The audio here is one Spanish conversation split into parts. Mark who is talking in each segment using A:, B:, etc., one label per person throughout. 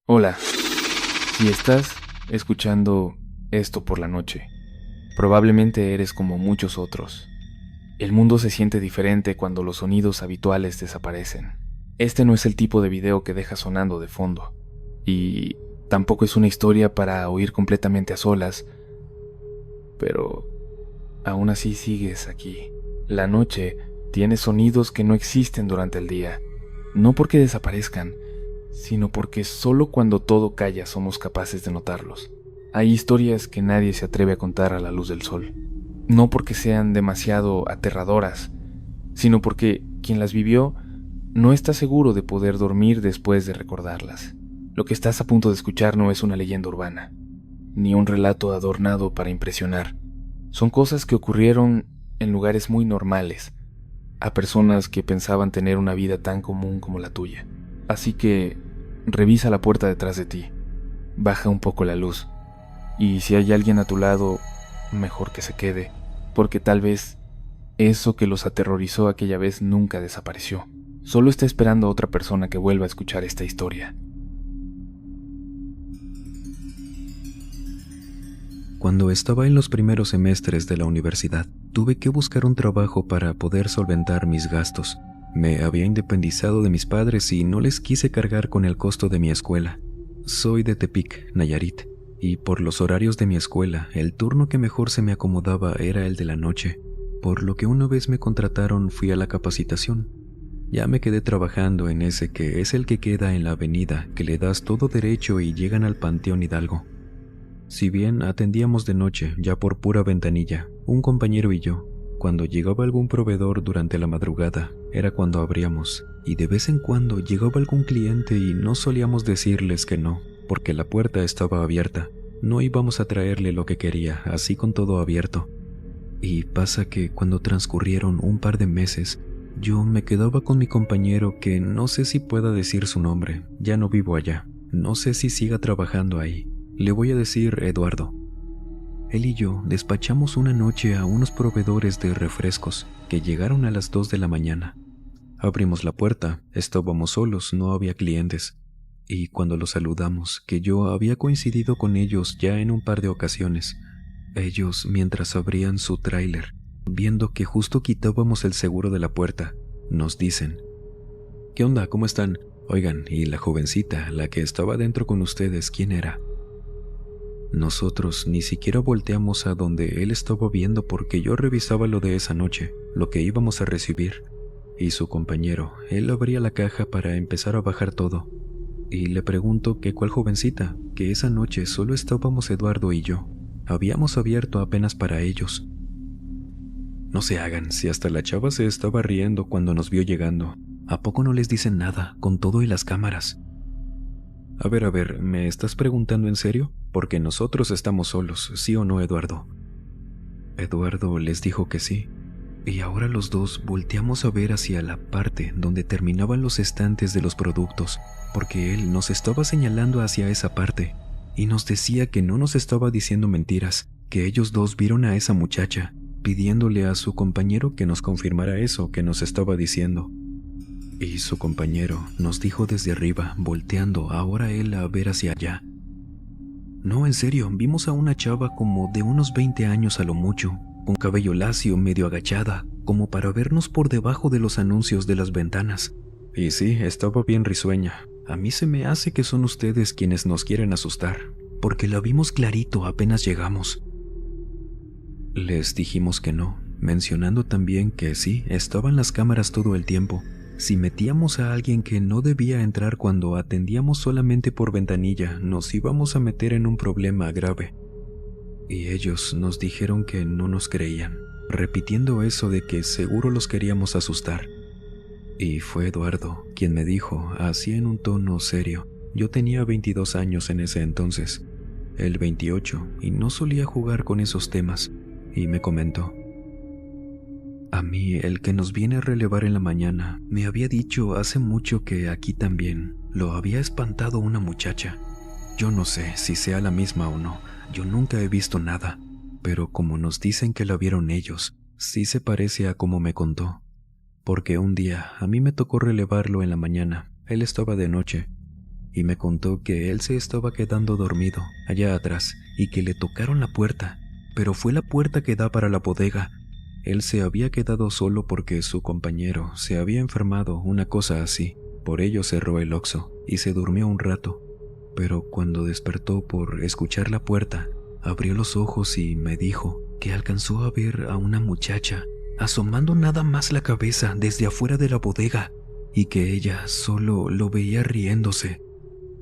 A: Hola, si estás escuchando esto por la noche, probablemente eres como muchos otros. El mundo se siente diferente cuando los sonidos habituales desaparecen. Este no es el tipo de video que deja sonando de fondo, y tampoco es una historia para oír completamente a solas, pero aún así sigues aquí. La noche tiene sonidos que no existen durante el día, no porque desaparezcan, sino porque solo cuando todo calla somos capaces de notarlos. Hay historias que nadie se atreve a contar a la luz del sol, no porque sean demasiado aterradoras, sino porque quien las vivió no está seguro de poder dormir después de recordarlas. Lo que estás a punto de escuchar no es una leyenda urbana, ni un relato adornado para impresionar. Son cosas que ocurrieron en lugares muy normales, a personas que pensaban tener una vida tan común como la tuya. Así que revisa la puerta detrás de ti, baja un poco la luz, y si hay alguien a tu lado, mejor que se quede, porque tal vez eso que los aterrorizó aquella vez nunca desapareció. Solo está esperando a otra persona que vuelva a escuchar esta historia.
B: Cuando estaba en los primeros semestres de la universidad, tuve que buscar un trabajo para poder solventar mis gastos. Me había independizado de mis padres y no les quise cargar con el costo de mi escuela. Soy de Tepic, Nayarit, y por los horarios de mi escuela, el turno que mejor se me acomodaba era el de la noche, por lo que una vez me contrataron fui a la capacitación. Ya me quedé trabajando en ese que es el que queda en la avenida, que le das todo derecho y llegan al Panteón Hidalgo. Si bien atendíamos de noche, ya por pura ventanilla, un compañero y yo, cuando llegaba algún proveedor durante la madrugada, era cuando abríamos, y de vez en cuando llegaba algún cliente y no solíamos decirles que no, porque la puerta estaba abierta. No íbamos a traerle lo que quería, así con todo abierto. Y pasa que cuando transcurrieron un par de meses, yo me quedaba con mi compañero que no sé si pueda decir su nombre, ya no vivo allá, no sé si siga trabajando ahí. Le voy a decir Eduardo. Él y yo despachamos una noche a unos proveedores de refrescos que llegaron a las 2 de la mañana. Abrimos la puerta, estábamos solos, no había clientes. Y cuando los saludamos, que yo había coincidido con ellos ya en un par de ocasiones, ellos mientras abrían su tráiler, viendo que justo quitábamos el seguro de la puerta, nos dicen: ¿Qué onda? ¿Cómo están? Oigan, ¿y la jovencita, la que estaba dentro con ustedes, quién era? Nosotros ni siquiera volteamos a donde él estaba viendo porque yo revisaba lo de esa noche, lo que íbamos a recibir, y su compañero, él abría la caja para empezar a bajar todo, y le pregunto que cuál jovencita, que esa noche solo estábamos Eduardo y yo, habíamos abierto apenas para ellos. No se hagan, si hasta la chava se estaba riendo cuando nos vio llegando, ¿a poco no les dicen nada, con todo y las cámaras? A ver, ¿me estás preguntando en serio? Porque nosotros estamos solos, ¿sí o no, Eduardo? Eduardo les dijo que sí, y ahora los dos volteamos a ver hacia la parte donde terminaban los estantes de los productos, porque él nos estaba señalando hacia esa parte, y nos decía que no nos estaba diciendo mentiras, que ellos dos vieron a esa muchacha, pidiéndole a su compañero que nos confirmara eso que nos estaba diciendo. Y su compañero nos dijo desde arriba, volteando ahora él a ver hacia allá: No, en serio, vimos a una chava como de unos 20 años a lo mucho, con cabello lacio, medio agachada, como para vernos por debajo de los anuncios de las ventanas. Y sí, estaba bien risueña. A mí se me hace que son ustedes quienes nos quieren asustar, porque la vimos clarito apenas llegamos. Les dijimos que no, mencionando también que sí, estaban las cámaras todo el tiempo. Si metíamos a alguien que no debía entrar cuando atendíamos solamente por ventanilla, nos íbamos a meter en un problema grave. Y ellos nos dijeron que no nos creían, repitiendo eso de que seguro los queríamos asustar. Y fue Eduardo quien me dijo, así en un tono serio. Yo tenía 22 años en ese entonces, él 28, y no solía jugar con esos temas, y me comentó: A mí, el que nos viene a relevar en la mañana, me había dicho hace mucho que aquí también lo había espantado una muchacha. Yo no sé si sea la misma o no, yo nunca he visto nada, pero como nos dicen que la vieron ellos, sí se parece a como me contó. Porque un día a mí me tocó relevarlo en la mañana, él estaba de noche, y me contó que él se estaba quedando dormido allá atrás y que le tocaron la puerta, pero fue la puerta que da para la bodega. Él se había quedado solo porque su compañero se había enfermado, una cosa así. Por ello cerró el Oxxo y se durmió un rato, pero cuando despertó por escuchar la puerta, abrió los ojos y me dijo que alcanzó a ver a una muchacha asomando nada más la cabeza desde afuera de la bodega y que ella solo lo veía riéndose.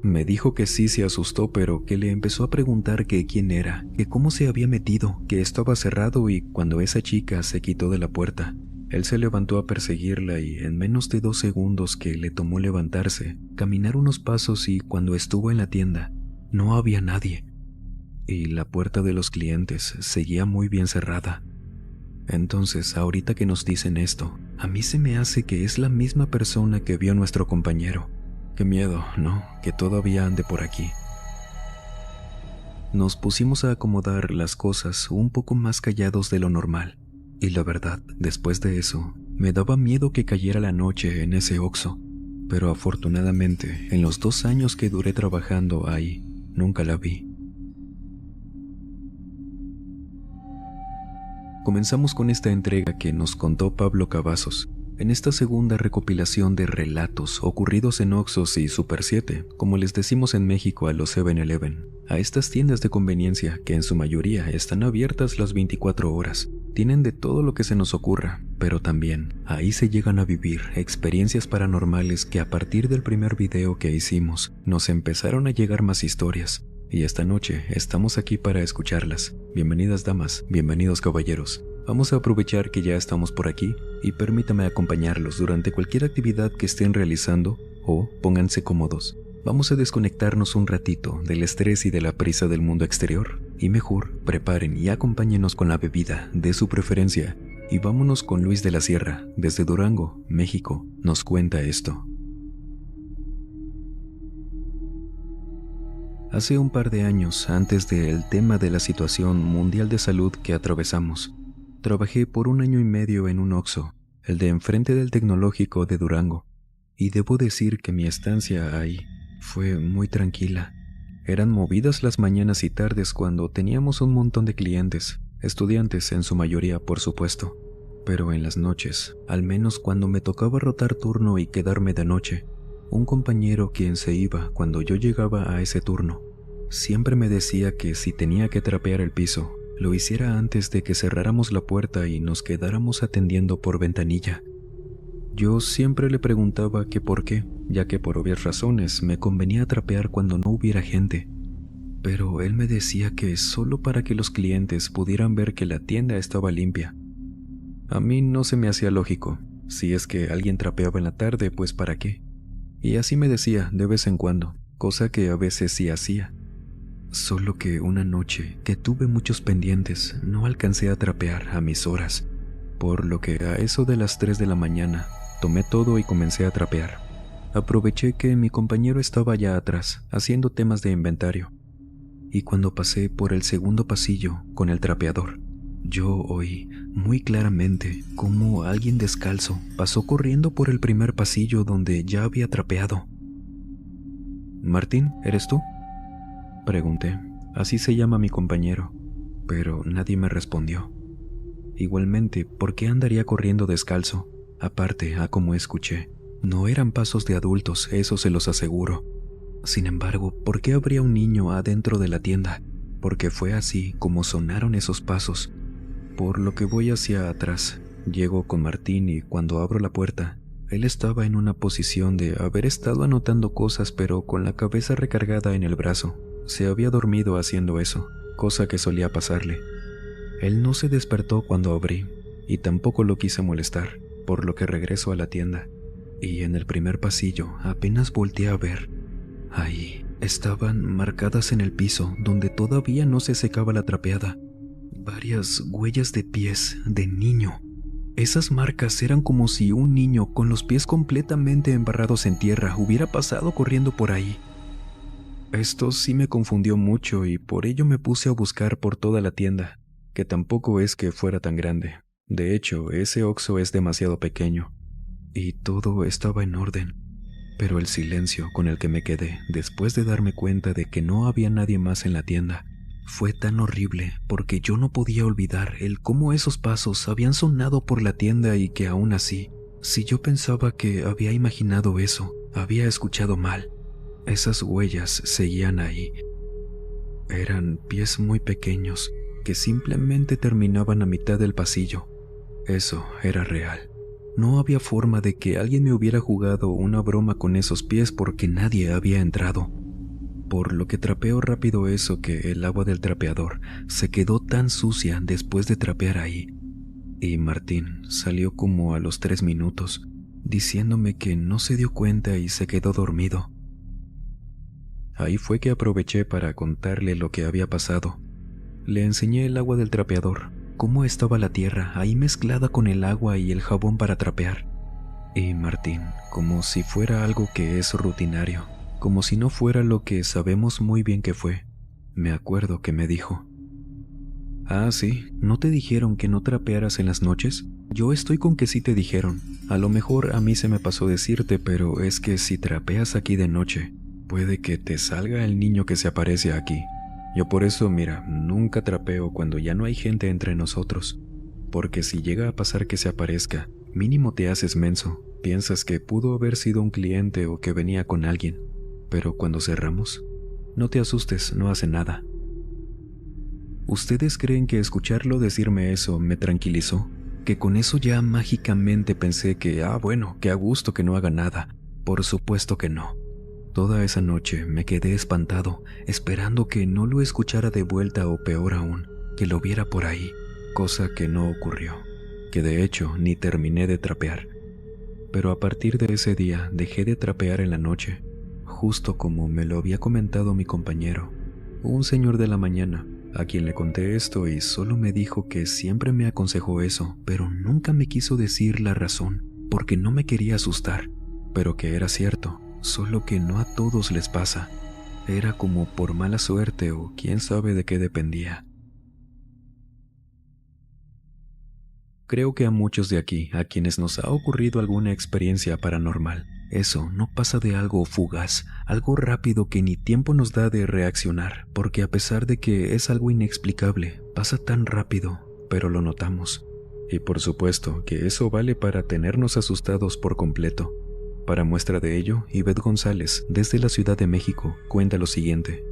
B: Me dijo que sí se asustó, pero que le empezó a preguntar que quién era, que cómo se había metido, que estaba cerrado, y cuando esa chica se quitó de la puerta, él se levantó a perseguirla y en menos de 2 segundos que le tomó levantarse, caminar unos pasos, y cuando estuvo en la tienda no había nadie y la puerta de los clientes seguía muy bien cerrada. Entonces, ahorita que nos dicen esto, a mí se me hace que es la misma persona que vio a nuestro compañero. Qué miedo, ¿no? Que todavía ande por aquí. Nos pusimos a acomodar las cosas un poco más callados de lo normal. Y la verdad, después de eso, me daba miedo que cayera la noche en ese Oxxo. Pero afortunadamente, en los 2 años que duré trabajando ahí, nunca la vi. Comenzamos con esta entrega que nos contó Pablo Cavazos, en esta segunda recopilación de relatos ocurridos en Oxxos y Super 7, como les decimos en México a los 7-Eleven, a estas tiendas de conveniencia que en su mayoría están abiertas las 24 horas. Tienen de todo lo que se nos ocurra, pero también ahí se llegan a vivir experiencias paranormales que a partir del primer video que hicimos nos empezaron a llegar más historias. Y esta noche estamos aquí para escucharlas. Bienvenidas damas, bienvenidos caballeros. Vamos a aprovechar que ya estamos por aquí y permítame acompañarlos durante cualquier actividad que estén realizando o pónganse cómodos. Vamos a desconectarnos un ratito del estrés y de la prisa del mundo exterior y mejor preparen y acompáñenos con la bebida de su preferencia y vámonos con Luis de la Sierra desde Durango, México. Nos cuenta esto. Hace un par de años, antes del tema de la situación mundial de salud que atravesamos, trabajé por 1 año y medio en un Oxxo, el de enfrente del Tecnológico de Durango, y debo decir que mi estancia ahí fue muy tranquila. Eran movidas las mañanas y tardes cuando teníamos un montón de clientes, estudiantes en su mayoría por supuesto, pero en las noches, al menos cuando me tocaba rotar turno y quedarme de noche, un compañero quien se iba cuando yo llegaba a ese turno, siempre me decía que si tenía que trapear el piso, lo hiciera antes de que cerráramos la puerta y nos quedáramos atendiendo por ventanilla. Yo siempre le preguntaba que por qué, ya que por obvias razones me convenía trapear cuando no hubiera gente. Pero él me decía que solo para que los clientes pudieran ver que la tienda estaba limpia. A mí no se me hacía lógico. Si es que alguien trapeaba en la tarde, pues ¿para qué? Y así me decía de vez en cuando, cosa que a veces sí hacía. Solo que una noche que tuve muchos pendientes, no alcancé a trapear a mis horas, por lo que a eso de las 3 de la mañana, tomé todo y comencé a trapear. Aproveché que mi compañero estaba allá atrás, haciendo temas de inventario, y cuando pasé por el segundo pasillo con el trapeador, yo oí muy claramente cómo alguien descalzo pasó corriendo por el primer pasillo donde ya había trapeado. «Martín, ¿eres tú?», pregunté. Así se llama mi compañero, pero nadie me respondió. Igualmente, ¿por qué andaría corriendo descalzo? Aparte, a como escuché, no eran pasos de adultos, eso se los aseguro. Sin embargo, ¿por qué habría un niño adentro de la tienda? Porque fue así como sonaron esos pasos. Por lo que voy hacia atrás, llego con Martín y cuando abro la puerta, él estaba en una posición de haber estado anotando cosas pero con la cabeza recargada en el brazo. Se había dormido haciendo eso, cosa que solía pasarle. Él no se despertó cuando abrí y tampoco lo quise molestar, por lo que regreso a la tienda. Y en el primer pasillo apenas volteé a ver. Ahí estaban marcadas en el piso donde todavía no se secaba la trapeada varias huellas de pies de niño. Esas marcas eran como si un niño con los pies completamente embarrados en tierra hubiera pasado corriendo por ahí. Esto sí me confundió mucho y por ello me puse a buscar por toda la tienda, que tampoco es que fuera tan grande. De hecho, ese Oxxo es demasiado pequeño y todo estaba en orden. Pero el silencio con el que me quedé después de darme cuenta de que no había nadie más en la tienda fue tan horrible porque yo no podía olvidar el cómo esos pasos habían sonado por la tienda y que aún así, si yo pensaba que había imaginado eso, había escuchado mal. Esas huellas seguían ahí. Eran pies muy pequeños que simplemente terminaban a mitad del pasillo. Eso era real. No había forma de que alguien me hubiera jugado una broma con esos pies porque nadie había entrado. Por lo que trapeo rápido eso que el agua del trapeador se quedó tan sucia después de trapear ahí. Y Martín salió como a los 3 minutos, diciéndome que no se dio cuenta y se quedó dormido. Ahí fue que aproveché para contarle lo que había pasado. Le enseñé el agua del trapeador, cómo estaba la tierra ahí mezclada con el agua y el jabón para trapear. Y Martín, como si fuera algo que es rutinario, como si no fuera lo que sabemos muy bien que fue, me acuerdo que me dijo: «Ah, sí, ¿no te dijeron que no trapearas en las noches? Yo estoy con que sí te dijeron. A lo mejor a mí se me pasó decirte, pero es que si trapeas aquí de noche, puede que te salga el niño que se aparece aquí. Yo por eso, mira, nunca trapeo cuando ya no hay gente entre nosotros, porque si llega a pasar que se aparezca, mínimo te haces menso, piensas que pudo haber sido un cliente o que venía con alguien, pero cuando cerramos, no te asustes, no hace nada». ¿Ustedes creen que escucharlo decirme eso me tranquilizó? ¿Que con eso ya mágicamente pensé que, bueno, que a gusto que no haga nada? Por supuesto que no. Toda esa noche me quedé espantado, esperando que no lo escuchara de vuelta o peor aún, que lo viera por ahí, cosa que no ocurrió, que de hecho ni terminé de trapear. Pero a partir de ese día dejé de trapear en la noche, justo como me lo había comentado mi compañero, un señor de la mañana, a quien le conté esto y solo me dijo que siempre me aconsejó eso, pero nunca me quiso decir la razón, porque no me quería asustar, pero que era cierto, solo que no a todos les pasa. Era como por mala suerte o quién sabe de qué dependía. Creo que a muchos de aquí, a quienes nos ha ocurrido alguna experiencia paranormal, eso no pasa de algo fugaz, algo rápido que ni tiempo nos da de reaccionar, porque a pesar de que es algo inexplicable, pasa tan rápido, pero lo notamos. Y por supuesto que eso vale para tenernos asustados por completo. Para muestra de ello, Ivette González, desde la Ciudad de México, cuenta lo siguiente.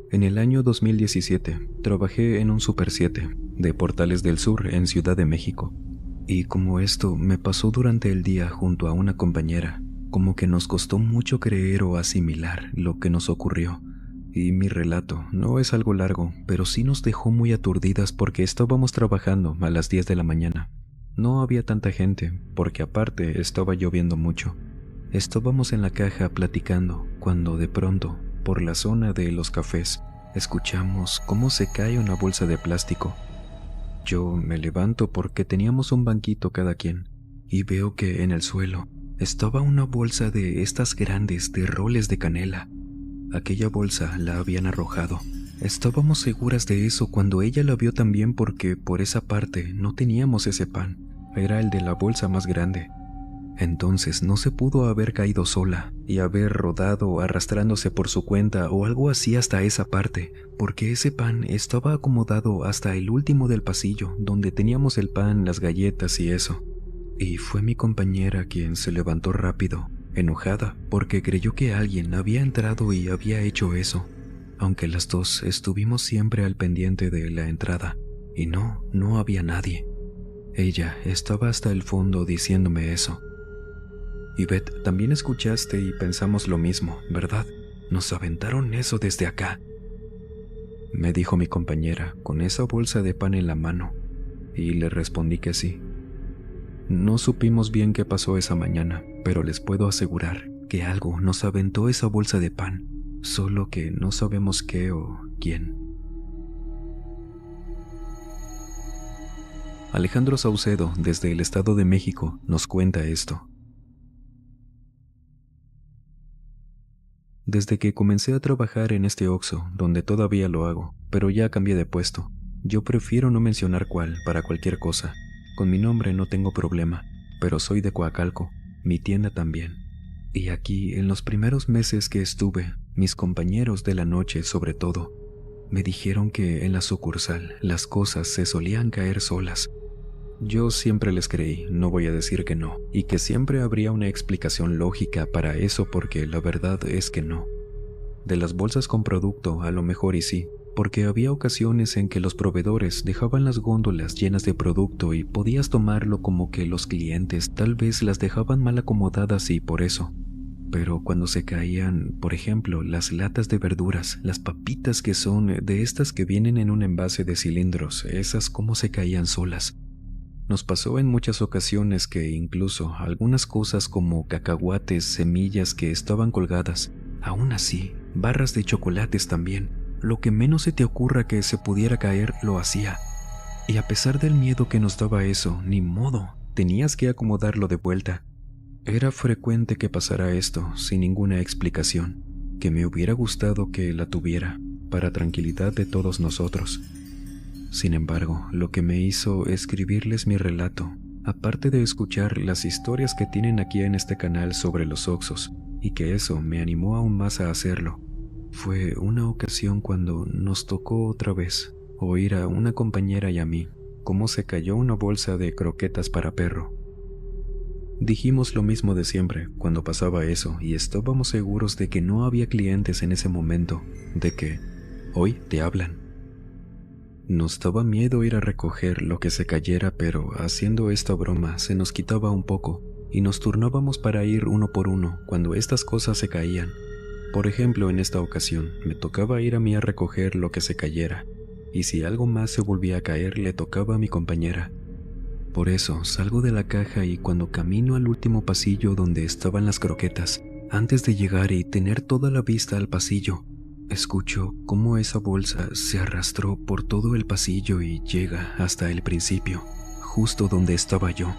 B: En el año 2017, trabajé en un Super 7 de Portales del Sur en Ciudad de México. Y como esto me pasó durante el día junto a una compañera, como que nos costó mucho creer o asimilar lo que nos ocurrió. Y mi relato no es algo largo, pero sí nos dejó muy aturdidas porque estábamos trabajando a las 10 de la mañana. No había tanta gente, porque aparte estaba lloviendo mucho. Estábamos en la caja platicando, cuando de pronto, por la zona de los cafés, escuchamos cómo se cae una bolsa de plástico. Yo me levanto porque teníamos un banquito cada quien, y veo que en el suelo estaba una bolsa de estas grandes de roles de canela. Aquella bolsa la habían arrojado. Estábamos seguras de eso cuando ella la vio también porque por esa parte no teníamos ese pan. Era el de la bolsa más grande. Entonces no se pudo haber caído sola y haber rodado arrastrándose por su cuenta o algo así hasta esa parte, porque ese pan estaba acomodado hasta el último del pasillo, donde teníamos el pan, las galletas y eso. Y fue mi compañera quien se levantó rápido, enojada, porque creyó que alguien había entrado y había hecho eso, aunque las dos estuvimos siempre al pendiente de la entrada, y no había nadie. Ella estaba hasta el fondo diciéndome eso. Ivette, también escuchaste y pensamos lo mismo, ¿verdad? Nos aventaron eso desde acá. Me dijo mi compañera, con esa bolsa de pan en la mano, y le respondí que sí. No supimos bien qué pasó esa mañana, pero les puedo asegurar que algo nos aventó esa bolsa de pan, solo que no sabemos qué o quién. Alejandro Saucedo, desde el Estado de México, nos cuenta esto. Desde que comencé a trabajar en este Oxxo, donde todavía lo hago, pero ya cambié de puesto. Yo prefiero no mencionar cuál para cualquier cosa. Con mi nombre no tengo problema, pero soy de Coacalco, mi tienda también. Y aquí, en los primeros meses que estuve, mis compañeros de la noche sobre todo, me dijeron que en la sucursal las cosas se solían caer solas. Yo siempre les creí, no voy a decir que no, y que siempre habría una explicación lógica para eso porque la verdad es que no. De las bolsas con producto a lo mejor y sí, porque había ocasiones en que los proveedores dejaban las góndolas llenas de producto y podías tomarlo como que los clientes tal vez las dejaban mal acomodadas y por eso. Pero cuando se caían, por ejemplo, las latas de verduras, las papitas que son de estas que vienen en un envase de cilindros, esas como se caían solas. Nos pasó en muchas ocasiones que incluso algunas cosas como cacahuates, semillas que estaban colgadas, aún así, barras de chocolates también, lo que menos se te ocurra que se pudiera caer lo hacía. Y a pesar del miedo que nos daba eso, ni modo, tenías que acomodarlo de vuelta. Era frecuente que pasara esto sin ninguna explicación, que me hubiera gustado que la tuviera, para tranquilidad de todos nosotros. Sin embargo, lo que me hizo escribirles mi relato, aparte de escuchar las historias que tienen aquí en este canal sobre los Oxxos, y que eso me animó aún más a hacerlo, fue una ocasión cuando nos tocó otra vez oír a una compañera y a mí cómo se cayó una bolsa de croquetas para perro. Dijimos lo mismo de siempre cuando pasaba eso y estábamos seguros de que no había clientes en ese momento, de que hoy te hablan. Nos daba miedo ir a recoger lo que se cayera, pero haciendo esta broma se nos quitaba un poco y nos turnábamos para ir uno por uno cuando estas cosas se caían. Por ejemplo, en esta ocasión me tocaba ir a mí a recoger lo que se cayera, y si algo más se volvía a caer le tocaba a mi compañera. Por eso salgo de la caja y cuando camino al último pasillo donde estaban las croquetas, antes de llegar y tener toda la vista al pasillo, escucho cómo esa bolsa se arrastró por todo el pasillo y llega hasta el principio, justo donde estaba yo.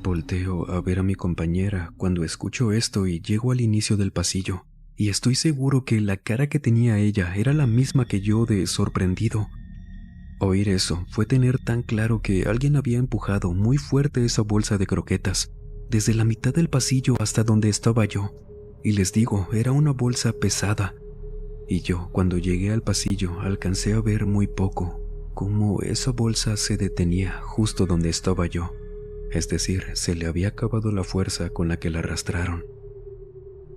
B: Volteo a ver a mi compañera cuando escucho esto y llego al inicio del pasillo, y estoy seguro que la cara que tenía ella era la misma que yo de sorprendido. Oír eso fue tener tan claro que alguien había empujado muy fuerte esa bolsa de croquetas, desde la mitad del pasillo hasta donde estaba yo. Y les digo, era una bolsa pesada. Y yo, cuando llegué al pasillo, alcancé a ver muy poco, cómo esa bolsa se detenía justo donde estaba yo. Es decir, se le había acabado la fuerza con la que la arrastraron.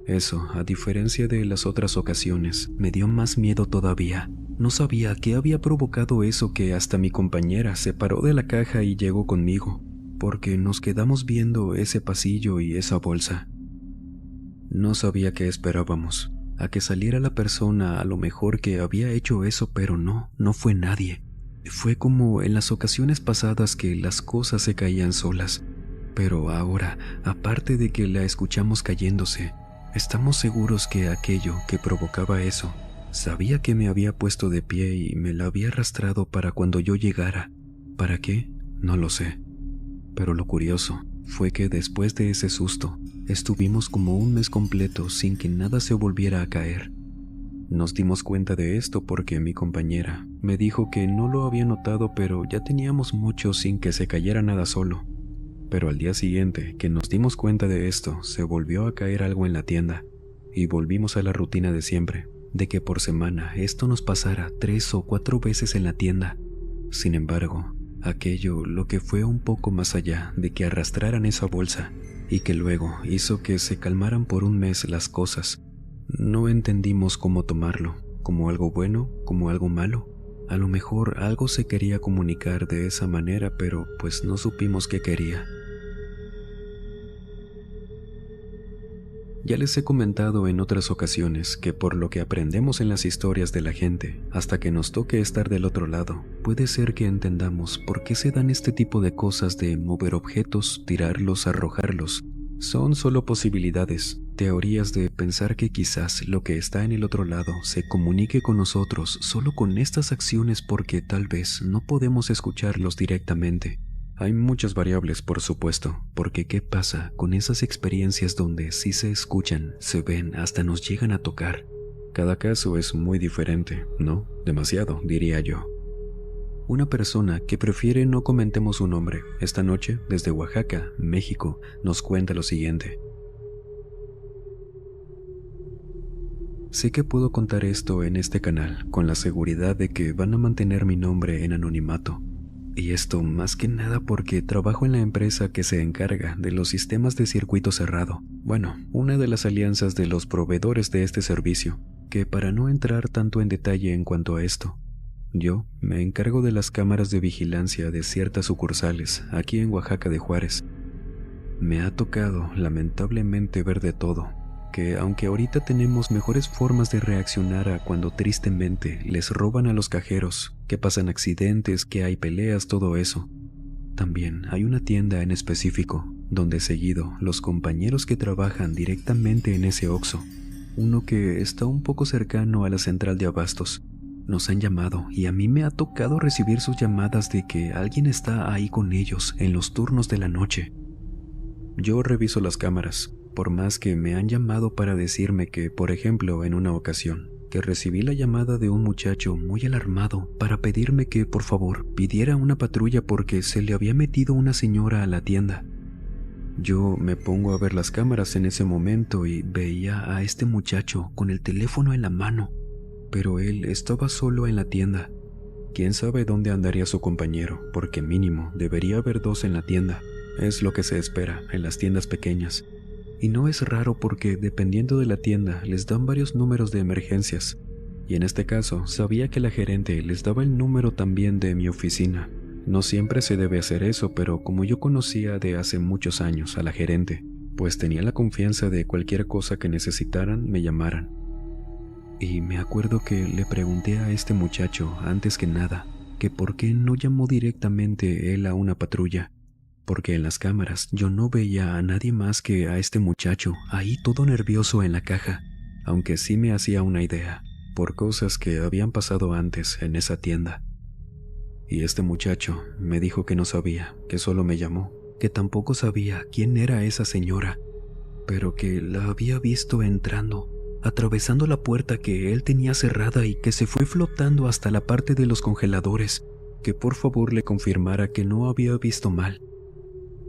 B: Eso, a diferencia de las otras ocasiones, me dio más miedo todavía. No sabía qué había provocado eso que hasta mi compañera se paró de la caja y llegó conmigo, porque nos quedamos viendo ese pasillo y esa bolsa. No sabía qué esperábamos, a que saliera la persona a lo mejor que había hecho eso, pero no fue nadie. Fue como en las ocasiones pasadas que las cosas se caían solas, pero ahora, aparte de que la escuchamos cayéndose, estamos seguros que aquello que provocaba eso sabía que me había puesto de pie y me la había arrastrado para cuando yo llegara. ¿Para qué? No lo sé. Pero lo curioso fue que después de ese susto, estuvimos como un mes completo sin que nada se volviera a caer. Nos dimos cuenta de esto porque mi compañera me dijo que no lo había notado, pero ya teníamos mucho sin que se cayera nada solo. Pero al día siguiente que nos dimos cuenta de esto, se volvió a caer algo en la tienda y volvimos a la rutina de siempre, de que por semana esto nos pasara 3 o 4 veces en la tienda. Sin embargo, aquello lo que fue un poco más allá de que arrastraran esa bolsa y que luego hizo que se calmaran por un mes las cosas. No entendimos cómo tomarlo, como algo bueno, como algo malo. A lo mejor algo se quería comunicar de esa manera, pero pues no supimos qué quería. Ya les he comentado en otras ocasiones que por lo que aprendemos en las historias de la gente, hasta que nos toque estar del otro lado, puede ser que entendamos por qué se dan este tipo de cosas de mover objetos, tirarlos, arrojarlos. Son solo posibilidades, teorías de pensar que quizás lo que está en el otro lado se comunique con nosotros solo con estas acciones porque tal vez no podemos escucharlos directamente. Hay muchas variables, por supuesto, porque ¿qué pasa con esas experiencias donde sí se escuchan, se ven, hasta nos llegan a tocar? Cada caso es muy diferente, ¿no? Demasiado, diría yo. Una persona que prefiere no comentemos su nombre, esta noche, desde Oaxaca, México, nos cuenta lo siguiente. Sé que puedo contar esto en este canal con la seguridad de que van a mantener mi nombre en anonimato. Y esto más que nada porque trabajo en la empresa que se encarga de los sistemas de circuito cerrado. Bueno, una de las alianzas de los proveedores de este servicio, que para no entrar tanto en detalle en cuanto a esto, yo me encargo de las cámaras de vigilancia de ciertas sucursales aquí en Oaxaca de Juárez. Me ha tocado, lamentablemente, ver de todo, que aunque ahorita tenemos mejores formas de reaccionar a cuando tristemente les roban a los cajeros, que pasan accidentes, que hay peleas, todo eso, también hay una tienda en específico donde seguido los compañeros que trabajan directamente en ese Oxxo, uno que está un poco cercano a la central de abastos, nos han llamado y a mí me ha tocado recibir sus llamadas de que alguien está ahí con ellos en los turnos de la noche. Yo reviso las cámaras, por más que me han llamado para decirme que, por ejemplo, en una ocasión, que recibí la llamada de un muchacho muy alarmado para pedirme que, por favor, pidiera una patrulla porque se le había metido una señora a la tienda. Yo me pongo a ver las cámaras en ese momento y veía a este muchacho con el teléfono en la mano, pero él estaba solo en la tienda. Quién sabe dónde andaría su compañero, porque mínimo debería haber dos en la tienda. Es lo que se espera en las tiendas pequeñas. Y no es raro porque dependiendo de la tienda les dan varios números de emergencias. Y en este caso sabía que la gerente les daba el número también de mi oficina. No siempre se debe hacer eso, pero como yo conocía de hace muchos años a la gerente, pues tenía la confianza de cualquier cosa que necesitaran me llamaran. Y me acuerdo que le pregunté a este muchacho antes que nada que por qué no llamó directamente él a una patrulla. Porque en las cámaras yo no veía a nadie más que a este muchacho ahí todo nervioso en la caja, aunque sí me hacía una idea, por cosas que habían pasado antes en esa tienda. Y este muchacho me dijo que no sabía, que solo me llamó, que tampoco sabía quién era esa señora, pero que la había visto entrando, atravesando la puerta que él tenía cerrada y que se fue flotando hasta la parte de los congeladores, que por favor le confirmara que no había visto mal.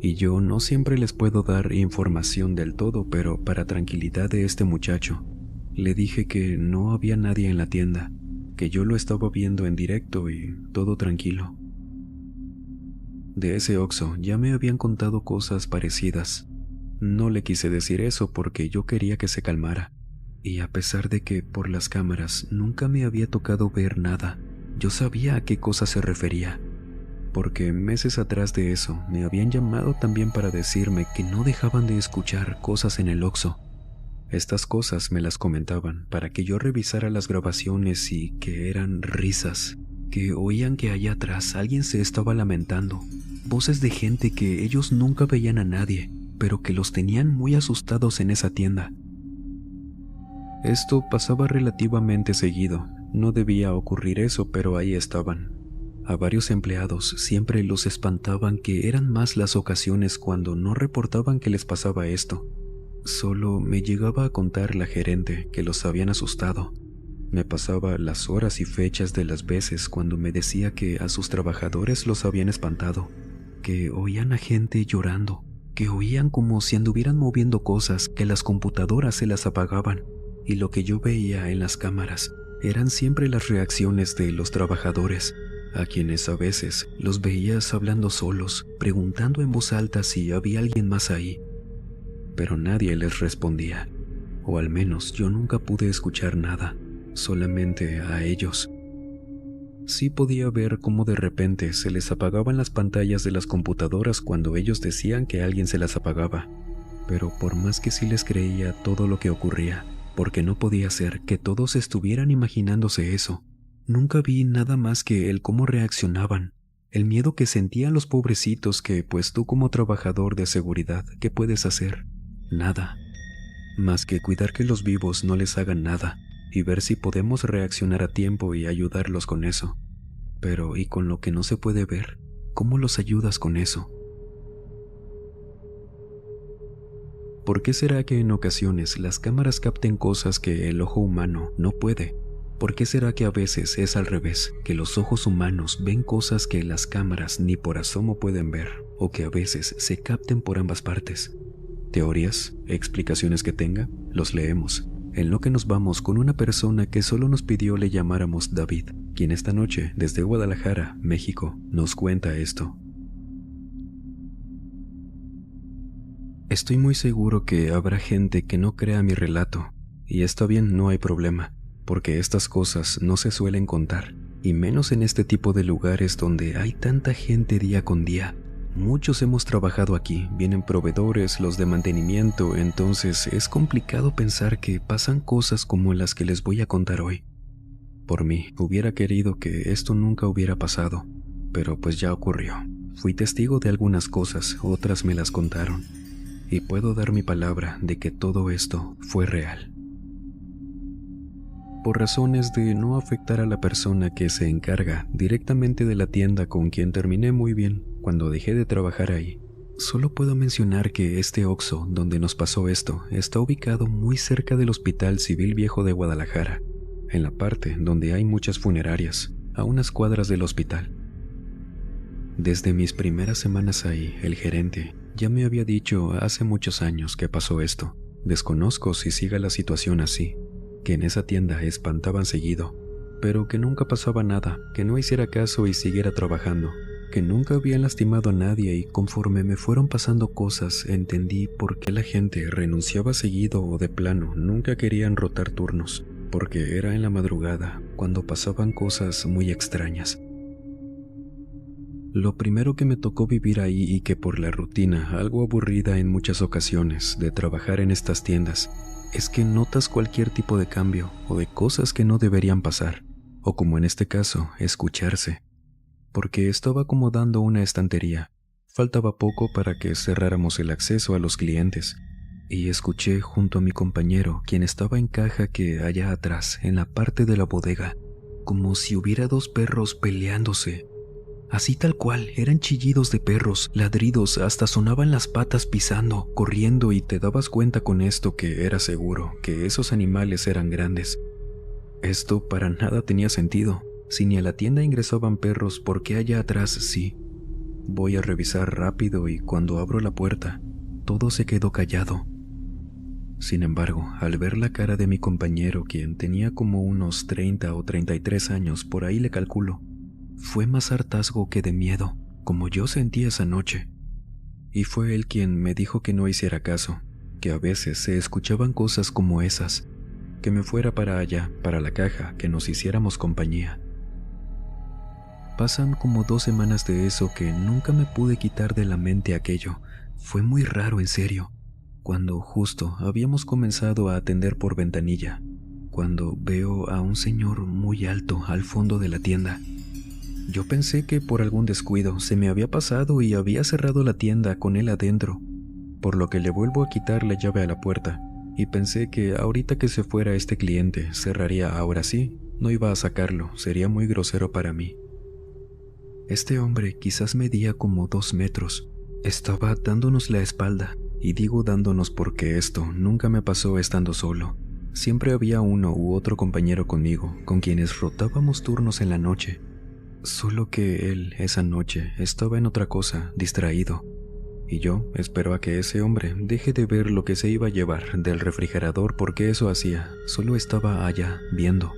B: Y yo no siempre les puedo dar información del todo, pero para tranquilidad de este muchacho, le dije que no había nadie en la tienda, que yo lo estaba viendo en directo y todo tranquilo. De ese Oxxo ya me habían contado cosas parecidas. No le quise decir eso porque yo quería que se calmara, y a pesar de que por las cámaras nunca me había tocado ver nada, yo sabía a qué cosa se refería. Porque meses atrás de eso me habían llamado también para decirme que no dejaban de escuchar cosas en el Oxxo. Estas cosas me las comentaban para que yo revisara las grabaciones y que eran risas, que oían que allá atrás alguien se estaba lamentando, voces de gente que ellos nunca veían a nadie, pero que los tenían muy asustados en esa tienda. Esto pasaba relativamente seguido, no debía ocurrir eso, pero ahí estaban. A varios empleados siempre los espantaban que eran más las ocasiones cuando no reportaban que les pasaba esto. Solo me llegaba a contar la gerente que los habían asustado. Me pasaba las horas y fechas de las veces cuando me decía que a sus trabajadores los habían espantado, que oían a gente llorando, que oían como si anduvieran moviendo cosas, que las computadoras se las apagaban, y lo que yo veía en las cámaras eran siempre las reacciones de los trabajadores, a quienes a veces los veías hablando solos, preguntando en voz alta si había alguien más ahí. Pero nadie les respondía, o al menos yo nunca pude escuchar nada, solamente a ellos. Sí podía ver cómo de repente se les apagaban las pantallas de las computadoras cuando ellos decían que alguien se las apagaba, pero por más que sí les creía todo lo que ocurría, porque no podía ser que todos estuvieran imaginándose eso, nunca vi nada más que el cómo reaccionaban, el miedo que sentían los pobrecitos que, pues tú como trabajador de seguridad, ¿qué puedes hacer? Nada. Más que cuidar que los vivos no les hagan nada y ver si podemos reaccionar a tiempo y ayudarlos con eso. Pero, ¿y con lo que no se puede ver? ¿Cómo los ayudas con eso? ¿Por qué será que en ocasiones las cámaras capten cosas que el ojo humano no puede? ¿Por qué será que a veces es al revés, que los ojos humanos ven cosas que las cámaras ni por asomo pueden ver, o que a veces se capten por ambas partes? ¿Teorías? ¿Explicaciones que tenga? Los leemos. En lo que nos vamos con una persona que solo nos pidió le llamáramos David, quien esta noche, desde Guadalajara, México, nos cuenta esto. Estoy muy seguro que habrá gente que no crea mi relato, y está bien, no hay problema, porque estas cosas no se suelen contar, y menos en este tipo de lugares donde hay tanta gente día con día. Muchos hemos trabajado aquí, vienen proveedores, los de mantenimiento, entonces es complicado pensar que pasan cosas como las que les voy a contar hoy. Por mí, hubiera querido que esto nunca hubiera pasado, pero pues ya ocurrió. Fui testigo de algunas cosas, otras me las contaron, y puedo dar mi palabra de que todo esto fue real. Por razones de no afectar a la persona que se encarga directamente de la tienda con quien terminé muy bien cuando dejé de trabajar ahí, solo puedo mencionar que este Oxxo donde nos pasó esto está ubicado muy cerca del Hospital Civil Viejo de Guadalajara, en la parte donde hay muchas funerarias, a unas cuadras del hospital. Desde mis primeras semanas ahí, el gerente ya me había dicho hace muchos años que pasó esto. Desconozco si siga la situación así, que en esa tienda espantaban seguido, pero que nunca pasaba nada, que no hiciera caso y siguiera trabajando, que nunca habían lastimado a nadie, y conforme me fueron pasando cosas entendí por qué la gente renunciaba seguido o de plano nunca querían rotar turnos, porque era en la madrugada cuando pasaban cosas muy extrañas. Lo primero que me tocó vivir ahí, y que por la rutina, algo aburrida en muchas ocasiones de trabajar en estas tiendas, es que notas cualquier tipo de cambio o de cosas que no deberían pasar, o como en este caso, escucharse. Porque estaba acomodando una estantería, faltaba poco para que cerráramos el acceso a los clientes, y escuché junto a mi compañero, quien estaba en caja, que allá atrás, en la parte de la bodega, como si hubiera dos perros peleándose. Así tal cual, eran chillidos de perros, ladridos, hasta sonaban las patas pisando, corriendo, y te dabas cuenta con esto que era seguro que esos animales eran grandes. Esto para nada tenía sentido. Si ni a la tienda ingresaban perros, ¿por qué allá atrás sí? Voy a revisar rápido, y cuando abro la puerta, todo se quedó callado. Sin embargo, al ver la cara de mi compañero, quien tenía como unos 30 o 33 años, por ahí le calculo, fue más hartazgo que de miedo, como yo sentí esa noche. Y fue él quien me dijo que no hiciera caso, que a veces se escuchaban cosas como esas, que me fuera para allá, para la caja, que nos hiciéramos compañía. Pasan como 2 semanas de eso que nunca me pude quitar de la mente aquello. Fue muy raro, en serio, cuando justo habíamos comenzado a atender por ventanilla, cuando veo a un señor muy alto al fondo de la tienda. Yo pensé que por algún descuido se me había pasado y había cerrado la tienda con él adentro, por lo que le vuelvo a quitar la llave a la puerta, y pensé que ahorita que se fuera este cliente cerraría ahora sí, no iba a sacarlo, sería muy grosero para mí. Este hombre quizás medía como 2 metros, estaba dándonos la espalda, y digo dándonos porque esto nunca me pasó estando solo. Siempre había uno u otro compañero conmigo, con quienes rotábamos turnos en la noche. Solo que él, esa noche, estaba en otra cosa, distraído. Y yo espero a que ese hombre deje de ver lo que se iba a llevar del refrigerador, porque eso hacía, solo estaba allá, viendo.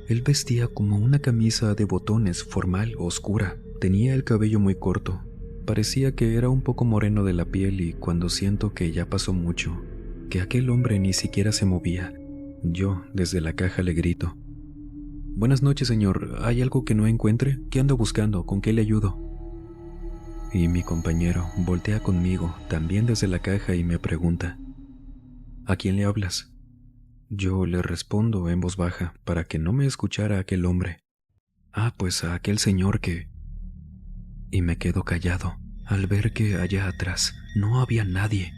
B: Él vestía como una camisa de botones formal, oscura. Tenía el cabello muy corto. Parecía que era un poco moreno de la piel, y cuando siento que ya pasó mucho, que aquel hombre ni siquiera se movía, yo, desde la caja, le grito: «Buenas noches, señor. ¿Hay algo que no encuentre? ¿Qué ando buscando? ¿Con qué le ayudo?» Y mi compañero voltea conmigo, también desde la caja, y me pregunta: «¿A quién le hablas?» Yo le respondo en voz baja, para que no me escuchara aquel hombre: «Ah, pues a aquel señor que...». Y me quedo callado, al ver que allá atrás no había nadie.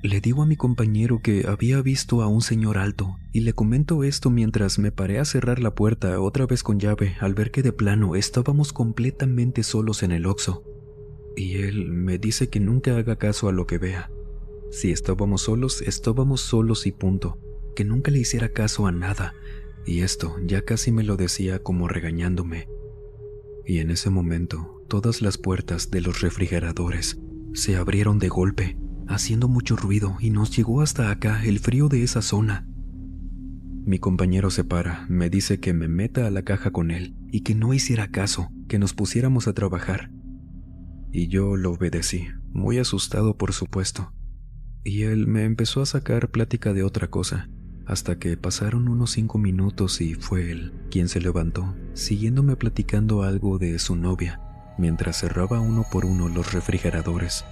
B: Le digo a mi compañero que había visto a un señor alto, y le comento esto mientras me paré a cerrar la puerta otra vez con llave, al ver que de plano estábamos completamente solos en el Oxxo. Y él me dice que nunca haga caso a lo que vea. Si estábamos solos y punto, que nunca le hiciera caso a nada. y esto ya casi me lo decía como regañándome. Y en ese momento, todas las puertas de los refrigeradores se abrieron de golpe, haciendo mucho ruido, y nos llegó hasta acá el frío de esa zona. Mi compañero se para, me dice que me meta a la caja con él y que no hiciera caso, que nos pusiéramos a trabajar. Y yo lo obedecí, muy asustado por supuesto. Y él me empezó a sacar plática de otra cosa, hasta que pasaron unos 5 minutos y fue él quien se levantó, siguiéndome platicando algo de su novia, mientras cerraba uno por uno los refrigeradores.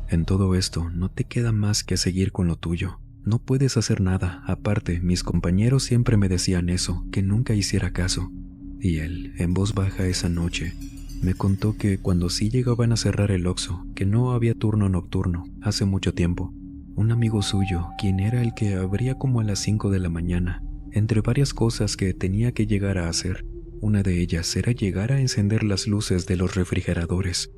B: En todo esto no te queda más que seguir con lo tuyo. No puedes hacer nada. Aparte, mis compañeros siempre me decían eso, que nunca hiciera caso. Y él, en voz baja esa noche, me contó que cuando sí llegaban a cerrar el Oxxo, que no había turno nocturno, hace mucho tiempo, un amigo suyo, quien era el que abría como a las 5 de la mañana, entre varias cosas que tenía que llegar a hacer, una de ellas era llegar a encender las luces de los refrigeradores.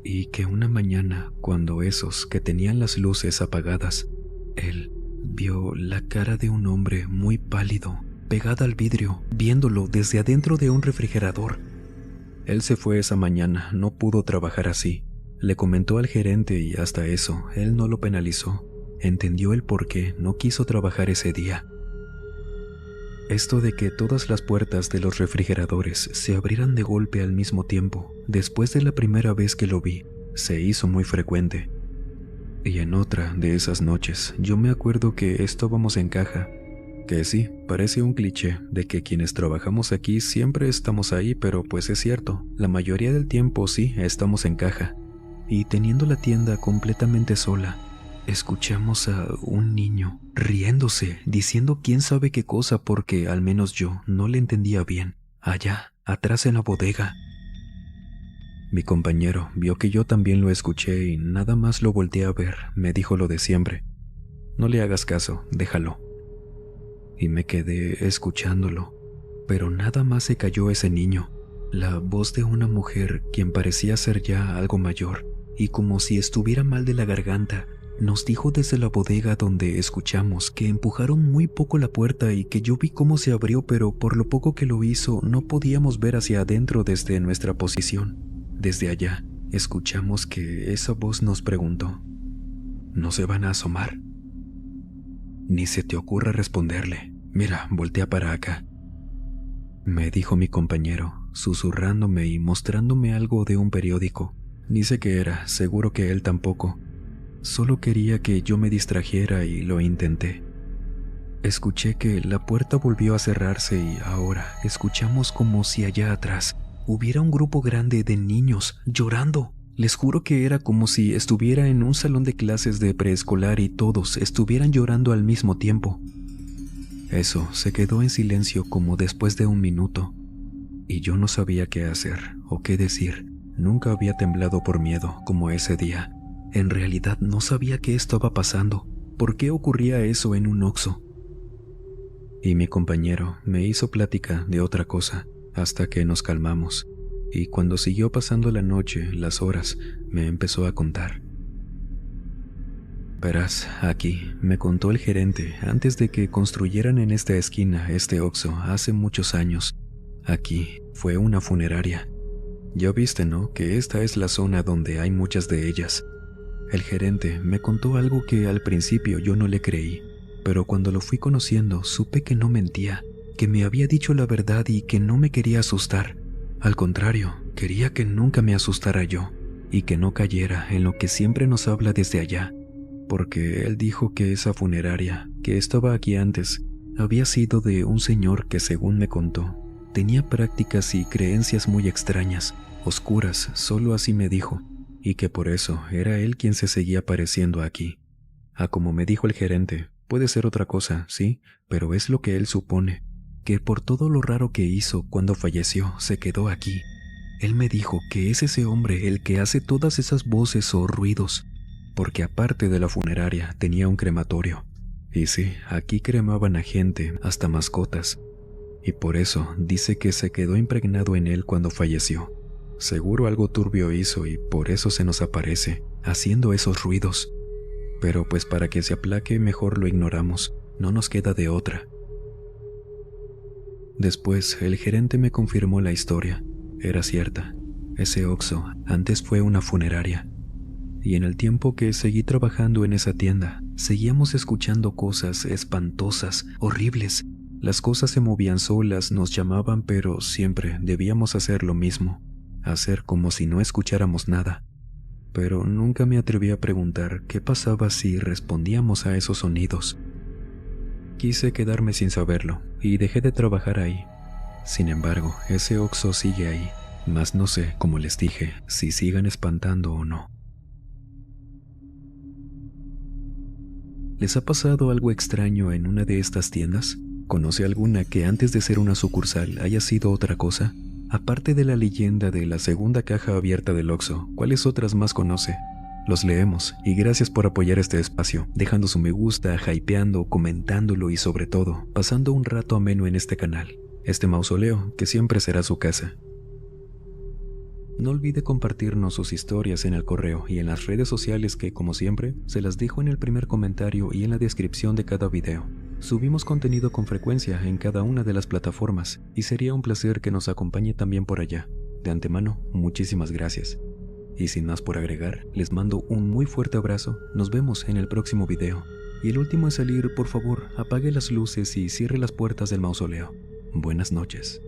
B: Y que una mañana, cuando esos que tenían las luces apagadas, él vio la cara de un hombre muy pálido, pegada al vidrio, viéndolo desde adentro de un refrigerador. Él se fue esa mañana, no pudo trabajar así. Le comentó al gerente y hasta eso, él no lo penalizó. Entendió el por qué no quiso trabajar ese día. Esto de que todas las puertas de los refrigeradores se abrieran de golpe al mismo tiempo, después de la primera vez que lo vi, se hizo muy frecuente. Y en otra de esas noches, yo me acuerdo que estábamos en caja, que sí, parece un cliché de que quienes trabajamos aquí siempre estamos ahí, pero pues es cierto, la mayoría del tiempo sí estamos en caja. Y teniendo la tienda completamente sola, escuchamos a un niño riéndose, diciendo quién sabe qué cosa porque al menos yo no le entendía bien, allá, atrás en la bodega. Mi compañero vio que yo también lo escuché y nada más lo volteé a ver, me dijo lo de siempre. No le hagas caso, déjalo. Y me quedé escuchándolo, pero nada más se cayó ese niño, la voz de una mujer quien parecía ser ya algo mayor, y como si estuviera mal de la garganta, nos dijo desde la bodega donde escuchamos que empujaron muy poco la puerta y que yo vi cómo se abrió, pero por lo poco que lo hizo no podíamos ver hacia adentro desde nuestra posición. Desde allá, escuchamos que esa voz nos preguntó: ¿no se van a asomar? Ni se te ocurra responderle. Mira, voltea para acá, me dijo mi compañero, susurrándome y mostrándome algo de un periódico. Ni sé qué era, seguro que él tampoco. Solo quería que yo me distrajera y lo intenté. Escuché que la puerta volvió a cerrarse y ahora escuchamos como si allá atrás hubiera un grupo grande de niños llorando. Les juro que era como si estuviera en un salón de clases de preescolar y todos estuvieran llorando al mismo tiempo. Eso se quedó en silencio como después de un minuto, y yo no sabía qué hacer o qué decir. Nunca había temblado por miedo como ese día. En realidad no sabía qué estaba pasando, por qué ocurría eso en un Oxxo. Y mi compañero me hizo plática de otra cosa hasta que nos calmamos. Y cuando siguió pasando la noche, las horas, me empezó a contar. Verás, aquí, me contó el gerente, antes de que construyeran en esta esquina este Oxxo hace muchos años, aquí fue una funeraria. Ya viste, ¿no?, que esta es la zona donde hay muchas de ellas. El gerente me contó algo que al principio yo no le creí, pero cuando lo fui conociendo supe que no mentía, que me había dicho la verdad y que no me quería asustar. Al contrario, quería que nunca me asustara yo y que no cayera en lo que siempre nos habla desde allá, porque él dijo que esa funeraria, que estaba aquí antes, había sido de un señor que, según me contó, tenía prácticas y creencias muy extrañas, oscuras, solo así me dijo, y que por eso era él quien se seguía apareciendo aquí. Como me dijo el gerente, puede ser otra cosa, sí, pero es lo que él supone, que por todo lo raro que hizo cuando falleció, se quedó aquí. Él me dijo que es ese hombre el que hace todas esas voces o ruidos, porque aparte de la funeraria tenía un crematorio. Y sí, aquí cremaban a gente, hasta mascotas. Y por eso dice que se quedó impregnado en él cuando falleció. Seguro algo turbio hizo y por eso se nos aparece, haciendo esos ruidos. Pero pues para que se aplaque mejor lo ignoramos, no nos queda de otra. Después, el gerente me confirmó la historia. Era cierta. Ese Oxxo antes fue una funeraria. Y en el tiempo que seguí trabajando en esa tienda, seguíamos escuchando cosas espantosas, horribles. Las cosas se movían solas, nos llamaban, pero siempre debíamos hacer lo mismo, hacer como si no escucháramos nada. Pero nunca me atreví a preguntar qué pasaba si respondíamos a esos sonidos. Quise quedarme sin saberlo y dejé de trabajar ahí. Sin embargo, ese Oxxo sigue ahí, mas no sé, como les dije, si sigan espantando o no. ¿Les ha pasado algo extraño en una de estas tiendas? ¿Conoce alguna que antes de ser una sucursal haya sido otra cosa? Aparte de la leyenda de la segunda caja abierta del Oxxo, ¿cuáles otras más conoce? Los leemos, y gracias por apoyar este espacio, dejando su me gusta, hypeando, comentándolo y sobre todo, pasando un rato ameno en este canal, este mausoleo que siempre será su casa. No olvide compartirnos sus historias en el correo y en las redes sociales que, como siempre, se las dejo en el primer comentario y en la descripción de cada video. Subimos contenido con frecuencia en cada una de las plataformas y sería un placer que nos acompañe también por allá. De antemano, muchísimas gracias. Y sin más por agregar, les mando un muy fuerte abrazo, nos vemos en el próximo video. Y el último en salir, por favor, apague las luces y cierre las puertas del mausoleo. Buenas noches.